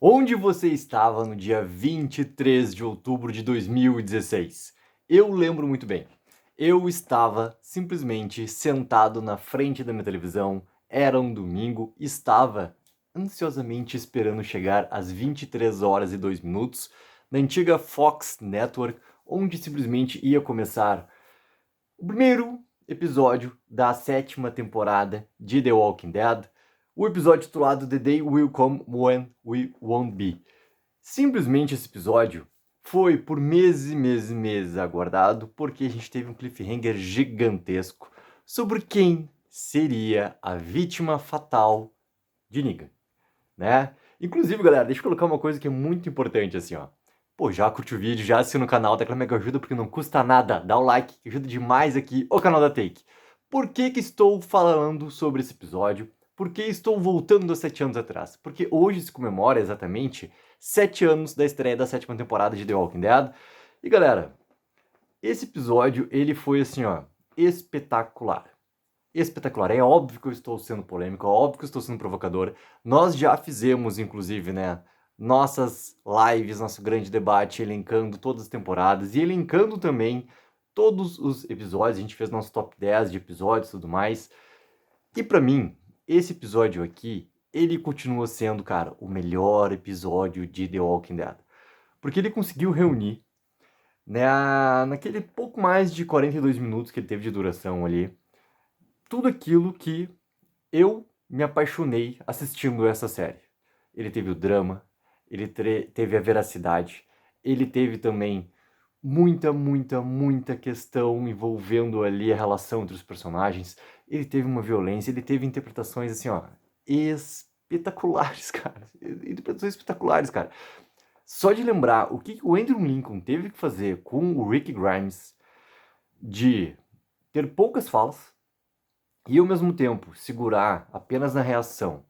Onde você estava no dia 23 de outubro de 2016? Eu lembro muito bem. Eu estava simplesmente sentado na frente da minha televisão, era um domingo, estava ansiosamente esperando chegar às 23 horas e 2 minutos na antiga Fox Network, onde simplesmente ia começar o primeiro episódio da 7ª temporada de The Walking Dead, o episódio titulado The Day Will Come When We Won't Be. Simplesmente esse episódio foi por meses e meses e meses aguardado, porque a gente teve um cliffhanger gigantesco sobre quem seria a vítima fatal de Negan, né? Inclusive, galera, deixa eu colocar uma coisa que é muito importante assim, ó. Pô, já curte o vídeo, já assina o canal, dá aquela mega ajuda porque não custa nada. Dá o like, que ajuda demais aqui o canal da Take. Por que que estou falando sobre esse episódio? Por que estou voltando a 7 anos atrás? Porque hoje se comemora exatamente 7 anos da estreia da 7ª temporada de The Walking Dead. E galera, esse episódio, ele foi assim, ó, espetacular. Espetacular. É óbvio que eu estou sendo polêmico, é óbvio que eu estou sendo provocador. Nós já fizemos, inclusive, né, nossas lives, nosso grande debate, elencando todas as temporadas e elencando também todos os episódios. A gente fez nosso top 10 de episódios e tudo mais. E pra mim, esse episódio aqui, ele continua sendo, cara, o melhor episódio de The Walking Dead. Porque ele conseguiu reunir, né, naquele pouco mais de 42 minutos que ele teve de duração ali, tudo aquilo que eu me apaixonei assistindo essa série. Ele teve o drama, ele teve a veracidade, ele teve também muita questão envolvendo ali a relação entre os personagens, ele teve uma violência, ele teve interpretações assim, ó, espetaculares, cara. Interpretações espetaculares, cara. Só de lembrar o que o Andrew Lincoln teve que fazer com o Rick Grimes de ter poucas falas, e ao mesmo tempo segurar apenas na reação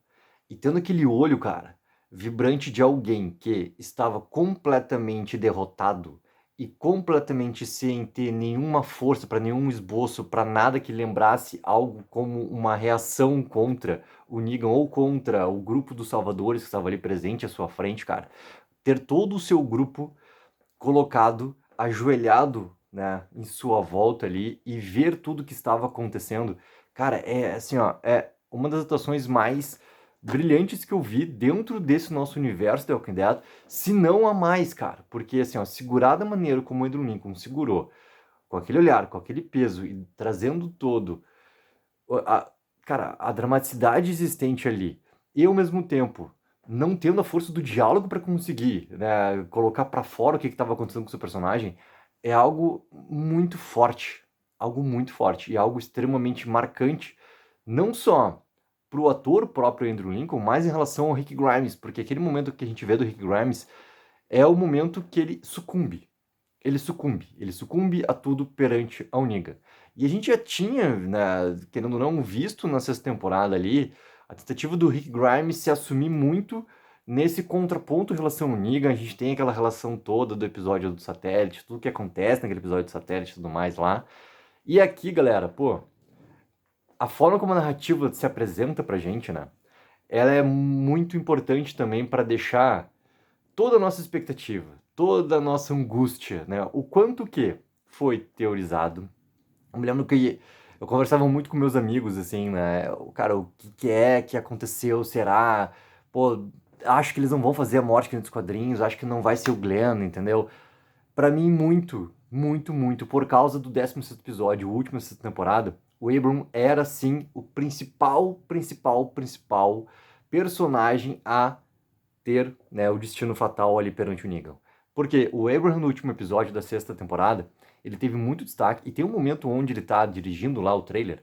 e tendo aquele olho, cara, vibrante de alguém que estava completamente derrotado e completamente sem ter nenhuma força para nenhum esboço, para nada que lembrasse algo como uma reação contra o Negan ou contra o grupo dos Salvadores que estava ali presente à sua frente, cara. Ter todo o seu grupo colocado, ajoelhado, né, em sua volta ali e ver tudo que estava acontecendo, cara, é assim, ó, é uma das atuações mais brilhantes que eu vi dentro desse nosso universo The Walking Dead, se não a mais, cara, porque assim, ó, segurar da maneira como o Andrew Lincoln segurou, com aquele olhar, com aquele peso e trazendo todo, a, cara, a dramaticidade existente ali, e ao mesmo tempo não tendo a força do diálogo para conseguir, né, colocar para fora o que estava acontecendo com o seu personagem, é algo muito forte e algo extremamente marcante, não só pro ator próprio Andrew Lincoln, mas em relação ao Rick Grimes, porque aquele momento que a gente vê do Rick Grimes é o momento que ele sucumbe. Ele sucumbe a tudo perante a Negan. E a gente já tinha, né, querendo ou não, visto na 6ª temporada ali, a tentativa do Rick Grimes se assumir muito nesse contraponto em relação ao Negan. A gente tem aquela relação toda do episódio do satélite, tudo que acontece naquele episódio do satélite e tudo mais lá. E aqui, galera, pô, a forma como a narrativa se apresenta pra gente, né, ela é muito importante também para deixar toda a nossa expectativa, toda a nossa angústia, né? O quanto que foi teorizado. Eu me lembro que eu conversava muito com meus amigos, assim, né? Cara, o que que é que aconteceu? Será? Pô, acho que eles não vão fazer a morte que nos quadrinhos, acho que não vai ser o Glenn, entendeu? Pra mim, muito, por causa do 16º episódio, o último dessa temporada, o Abram era, sim, o principal personagem a ter, né, o destino fatal ali perante o Negan. Porque o Abraham, no último episódio da 6ª temporada, ele teve muito destaque, e tem um momento onde ele tá dirigindo lá o trailer,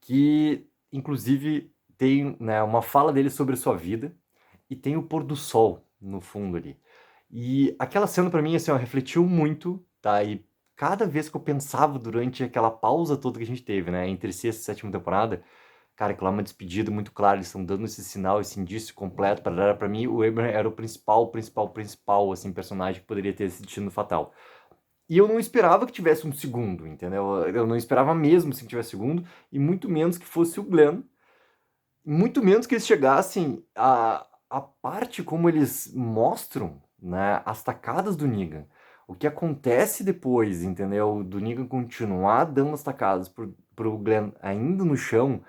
que, inclusive, tem, né, uma fala dele sobre sua vida, e tem o pôr do sol no fundo ali. E aquela cena, pra mim, assim, ó, refletiu muito, tá? E cada vez que eu pensava durante aquela pausa toda que a gente teve, né, entre 6ª e 7ª temporada, cara, aquilo lá é uma despedida muito clara, eles estão dando esse sinal, esse indício completo para mim, o Abraham era o principal, assim, personagem que poderia ter esse destino fatal. E eu não esperava que tivesse um segundo, entendeu? Eu não esperava mesmo assim, que tivesse segundo, e muito menos que fosse o Glenn, muito menos que eles chegassem a a parte como eles mostram, né, as tacadas do Negan, o que acontece depois, entendeu? Do Negan continuar dando as tacadas pro Glenn ainda no chão,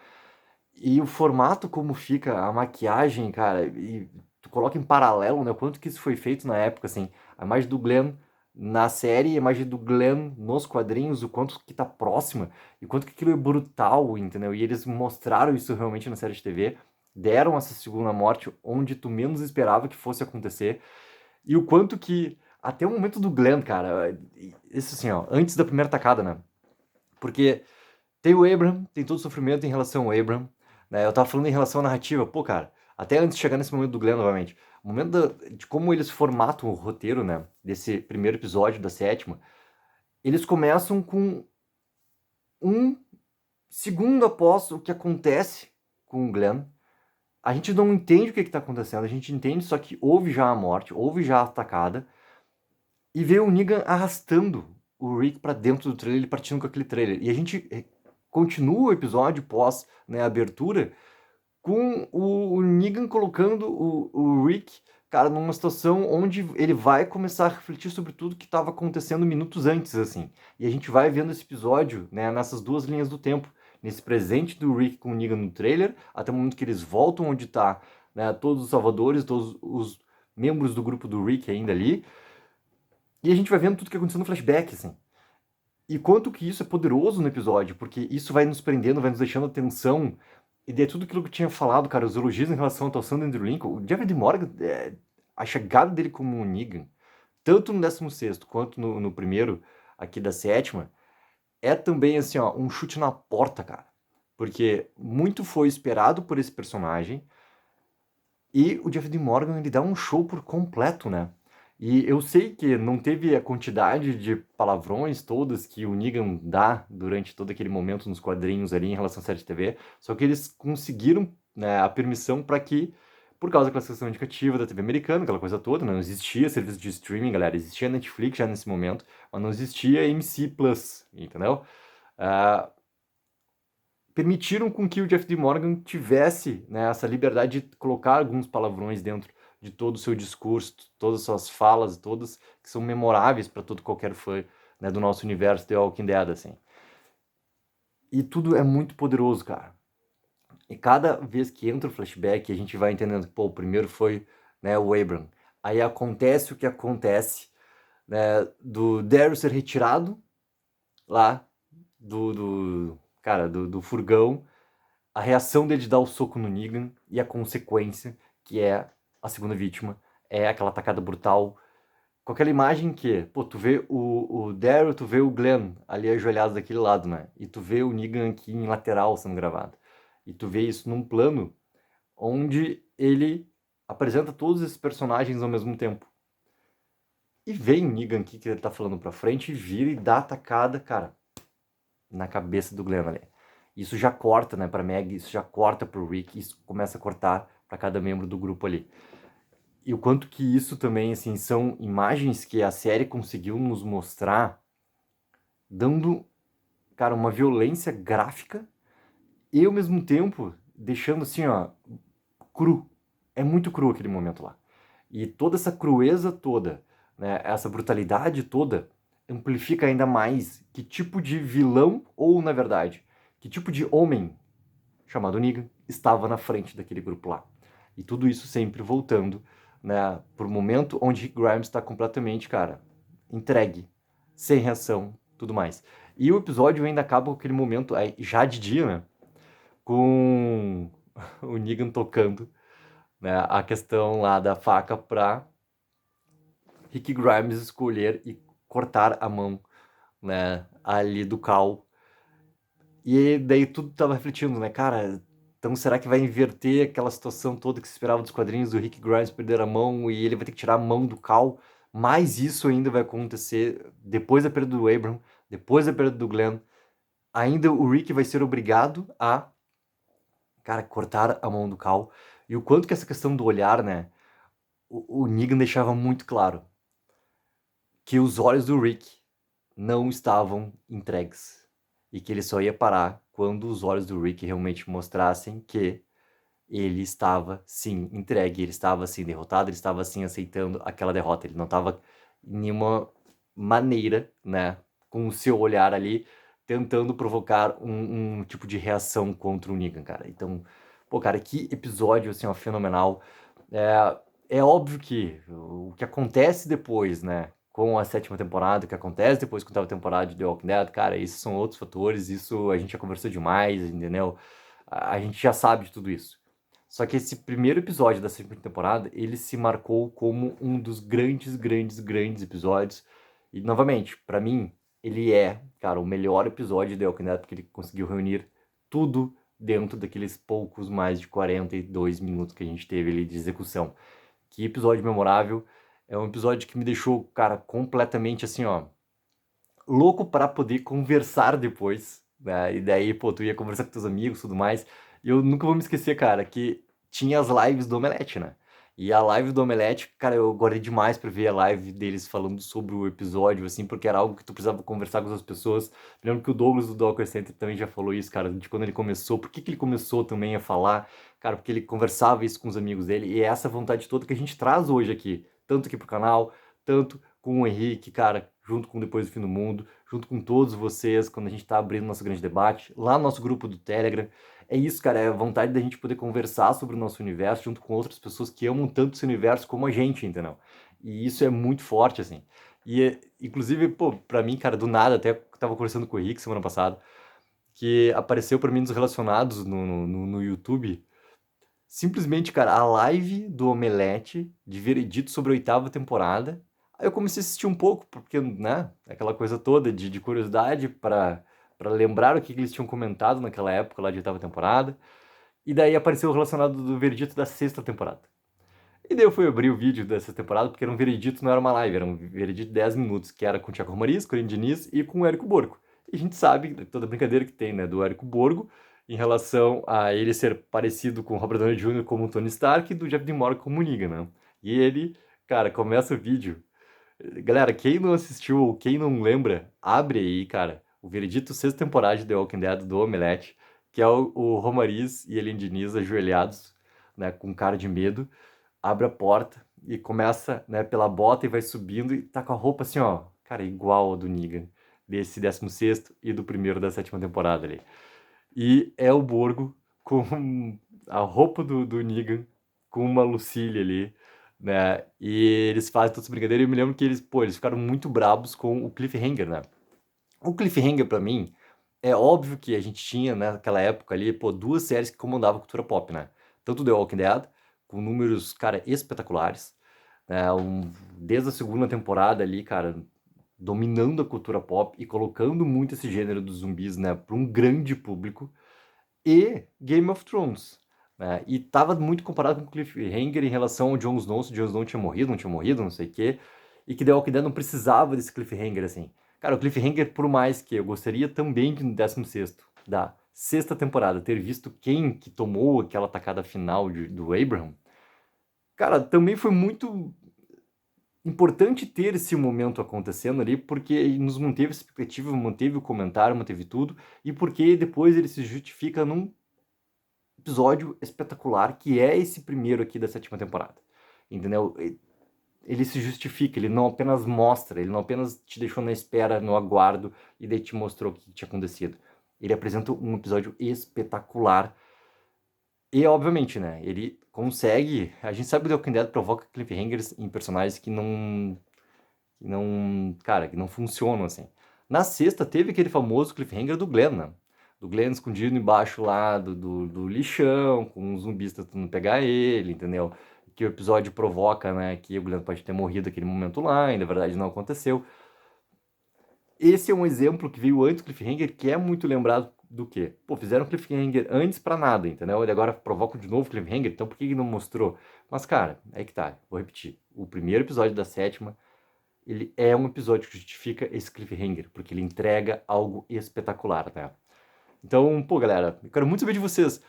e o formato como fica, a maquiagem, cara, e tu coloca em paralelo, né, o quanto que isso foi feito na época, assim, a imagem do Glenn na série, a imagem do Glenn nos quadrinhos, o quanto que tá próxima, e o quanto que aquilo é brutal, entendeu? E eles mostraram isso realmente na série de TV, deram essa segunda morte onde tu menos esperava que fosse acontecer, e o quanto que, até o momento do Glenn, cara, isso assim, ó, antes da primeira tacada, né, porque tem o Abraham, tem todo o sofrimento em relação ao Abraham, né? Eu tava falando em relação à narrativa, pô, cara, até antes de chegar nesse momento do Glenn novamente, o momento de como eles formatam o roteiro, né, desse primeiro episódio da sétima, eles começam com um segundo após o que acontece com o Glenn. A gente não entende o que está acontecendo, a gente entende só que houve já a morte, houve já a atacada, e vê o Negan arrastando o Rick pra dentro do trailer, ele partindo com aquele trailer. E a gente continua o episódio pós, né, abertura, com o Negan colocando o Rick, cara, numa situação onde ele vai começar a refletir sobre tudo que estava acontecendo minutos antes, assim. E a gente vai vendo esse episódio, né, nessas duas linhas do tempo. Nesse presente do Rick com o Negan no trailer, até o momento que eles voltam onde tá, né, todos os salvadores, todos os membros do grupo do Rick ainda ali. E a gente vai vendo tudo que aconteceu no flashback, assim. E quanto que isso é poderoso no episódio, porque isso vai nos prendendo, vai nos deixando atenção. E daí tudo aquilo que eu tinha falado, cara, os elogios em relação à atuação do Andrew Lincoln, o Jeffrey D. Morgan, a chegada dele como um Negan, tanto no 16º quanto no primeiro aqui da sétima, é também, assim, ó, um chute na porta, cara. Porque muito foi esperado por esse personagem, e o Jeffrey D. Morgan, ele dá um show por completo, né? E eu sei que não teve a quantidade de palavrões todas que o Negan dá durante todo aquele momento nos quadrinhos ali em relação à série de TV, só que eles conseguiram, né, a permissão para que, por causa da classificação indicativa da TV americana, aquela coisa toda, né, não existia serviço de streaming, galera, existia Netflix já nesse momento, mas não existia MC Plus, entendeu? Ah, permitiram com que o Jeff D. Morgan tivesse, né, essa liberdade de colocar alguns palavrões dentro de todo o seu discurso, todas as suas falas, todas que são memoráveis para todo qualquer fã, né, do nosso universo The Walking Dead, assim. E tudo é muito poderoso, cara. E cada vez que entra o flashback, a gente vai entendendo que, pô, o primeiro foi, né, o Abram. Aí acontece o que acontece, né, do Daryl ser retirado lá do furgão, a reação dele de dar o soco no Negan e a consequência, que é a segunda vítima, é aquela atacada brutal. Com aquela imagem que, pô, tu vê o Daryl, tu vê o Glenn ali ajoelhado daquele lado, né? E tu vê o Negan aqui em lateral sendo gravado. E tu vê isso num plano onde ele apresenta todos esses personagens ao mesmo tempo. E vem o Negan aqui que ele tá falando pra frente e vira e dá a atacada, cara, na cabeça do Glenn ali. Isso já corta, né, pra Meg, isso já corta pro Rick, isso começa a cortar para cada membro do grupo ali. E o quanto que isso também, assim, são imagens que a série conseguiu nos mostrar, dando, cara, uma violência gráfica e ao mesmo tempo deixando assim, ó, cru. É muito cru aquele momento lá. E toda essa crueza toda, né, essa brutalidade toda, amplifica ainda mais que tipo de vilão, ou na verdade, que tipo de homem chamado Negan estava na frente daquele grupo lá. E tudo isso sempre voltando, né, pro momento onde Rick Grimes está completamente, cara, entregue, sem reação, tudo mais. E o episódio ainda acaba com aquele momento, já de dia, né, com o Negan tocando, né, a questão lá da faca pra Rick Grimes escolher e cortar a mão, né, ali do Cal. E daí tudo tava refletindo, né, cara, então será que vai inverter aquela situação toda que se esperava dos quadrinhos do Rick Grimes perder a mão e ele vai ter que tirar a mão do Cal? Mas isso ainda vai acontecer depois da perda do Abram, depois da perda do Glenn. Ainda o Rick vai ser obrigado a, cara, cortar a mão do Cal. E o quanto que essa questão do olhar, né, o Negan deixava muito claro que os olhos do Rick não estavam entregues e que ele só ia parar quando os olhos do Rick realmente mostrassem que ele estava, sim, entregue, ele estava, sim, derrotado, ele estava, sim, aceitando aquela derrota. Ele não estava em nenhuma maneira, né, com o seu olhar ali, tentando provocar um tipo de reação contra o Negan, cara. Então, pô, cara, que episódio, assim, ó, fenomenal. É óbvio que o que acontece depois, né, com a sétima temporada, o que acontece depois com a oitava temporada de The Walking Dead, cara, isso são outros fatores, isso a gente já conversou demais, entendeu? A gente já sabe de tudo isso. Só que esse primeiro episódio da segunda temporada, ele se marcou como um dos grandes, grandes, grandes episódios. E, novamente, pra mim, ele é, cara, o melhor episódio de The Walking Dead, porque ele conseguiu reunir tudo dentro daqueles poucos mais de 42 minutos que a gente teve ali de execução. Que episódio memorável. É um episódio que me deixou, cara, completamente assim, ó, louco para poder conversar depois, né? E daí, pô, tu ia conversar com teus amigos e tudo mais. E eu nunca vou me esquecer, cara, que tinha as lives do Omelete, né? E a live do Omelete, cara, eu guardei demais pra ver a live deles falando sobre o episódio, assim, porque era algo que tu precisava conversar com as pessoas. Eu lembro que o Douglas do Docker Center também já falou isso, cara, de quando ele começou. Por que que ele começou também a falar? Cara, porque ele conversava isso com os amigos dele. E é essa vontade toda que a gente traz hoje aqui, tanto aqui pro canal, tanto com o Henrique, cara, junto com Depois do Fim do Mundo, junto com todos vocês, quando a gente tá abrindo nosso grande debate, lá no nosso grupo do Telegram. É isso, cara, é a vontade da gente poder conversar sobre o nosso universo junto com outras pessoas que amam tanto esse universo como a gente, entendeu? E isso é muito forte, assim. E, inclusive, pô, pra mim, cara, do nada, até tava conversando com o Henrique semana passada, que apareceu pra mim nos relacionados no YouTube, simplesmente, cara, a live do Omelete de Veredito sobre a oitava temporada. Aí eu comecei a assistir um pouco, porque, né, aquela coisa toda de curiosidade para lembrar o que eles tinham comentado naquela época lá de oitava temporada. E daí apareceu o relacionado do Veredito da sexta temporada. E daí eu fui abrir o vídeo dessa temporada, porque era um Veredito, não era uma live, era um Veredito de 10 minutos, que era com o Thiago Romariz, com o Diniz e com o Érico Borgo. E a gente sabe toda a brincadeira que tem, né, do Érico Borgo, em relação a ele ser parecido com o Robert Downey Jr. como o Tony Stark e do Jeff Morgan como o Negan, né? E ele, cara, começa o vídeo. Galera, quem não assistiu ou quem não lembra, abre aí, cara, o Veredito sexta temporada de The Walking Dead do Omelete, que é o Romariz e ele Diniz ajoelhados, né, com cara de medo, abre a porta e começa, né, pela bota e vai subindo e tá com a roupa assim, ó, cara, igual a do Negan, desse 16º e do primeiro da sétima temporada ali. E é o Borgo com a roupa do Negan, com uma Lucille ali, né, e eles fazem toda essa brincadeira e eu me lembro que eles, pô, eles ficaram muito brabos com o cliffhanger, né. O cliffhanger pra mim, é óbvio que a gente tinha, né, naquela época ali, pô, duas séries que comandavam a cultura pop, né? Tanto The Walking Dead, com números, cara, espetaculares, né? Desde a segunda temporada ali, cara, dominando a cultura pop e colocando muito esse gênero dos zumbis, né, para um grande público, e Game of Thrones, né? E tava muito comparado com o Cliffhanger em relação ao Jon Snow, se o Jon Snow tinha morrido, não tinha morrido, não sei o quê, e que The Walking Dead não precisava desse Cliffhanger, assim. Cara, o Cliffhanger, por mais que eu gostaria também de no 16º, da sexta temporada, ter visto quem que tomou aquela tacada final do Abraham, cara, também foi muito importante ter esse momento acontecendo ali, porque nos manteve expectativa, manteve o comentário, manteve tudo, e porque depois ele se justifica num episódio espetacular, que é esse primeiro aqui da sétima temporada. Entendeu? Ele se justifica, ele não apenas mostra, ele não apenas te deixou na espera, no aguardo, e daí te mostrou o que tinha acontecido. Ele apresenta um episódio espetacular. E, obviamente, né, ele consegue... A gente sabe que The Walking Dead provoca cliffhangers em personagens cara, que não funcionam, assim. Na sexta, teve aquele famoso cliffhanger do Glenn, né? Do Glenn escondido embaixo lá do lixão, com os zumbis tentando pegar ele, entendeu? Que o episódio provoca, né, que o Glenn pode ter morrido naquele momento lá, e na verdade não aconteceu. Esse é um exemplo que veio antes do cliffhanger, que é muito lembrado do quê? Pô, fizeram cliffhanger antes pra nada, entendeu? Ele agora provoca de novo cliffhanger, então por que não mostrou? Mas, cara, aí que tá, vou repetir. O primeiro episódio da sétima, ele é um episódio que justifica esse cliffhanger, porque ele entrega algo espetacular, né? Então, pô, galera, eu quero muito saber de vocês.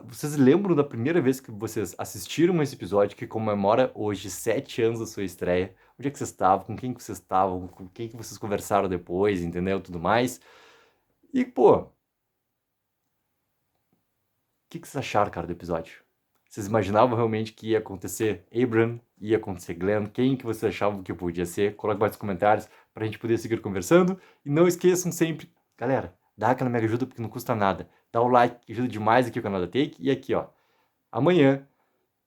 Vocês lembram da primeira vez que vocês assistiram esse episódio que comemora hoje 7 anos da sua estreia? Onde é que vocês estavam? Com quem que vocês estavam? Com quem que vocês conversaram depois, entendeu? Tudo mais. E, pô, o que que vocês acharam, cara, do episódio? Vocês imaginavam realmente que ia acontecer Abraham, ia acontecer Glenn? Quem que vocês achavam que podia ser? Coloque mais nos comentários pra gente poder seguir conversando. E não esqueçam sempre, galera, dá aquela mega ajuda porque não custa nada. Dá o like, que ajuda demais aqui o canal da Take. E aqui, ó, amanhã,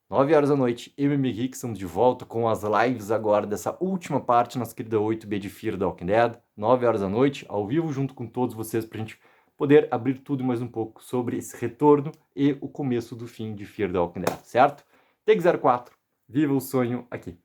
9 horas da noite, eu e meu Henrique estamos de volta com as lives agora dessa última parte, nossa querida 8B de Fear the Walking Dead. 9 horas da noite, ao vivo, junto com todos vocês, pra gente poder abrir tudo mais um pouco sobre esse retorno e o começo do fim de Fear the Walking Dead, certo? Take 04, viva o sonho aqui.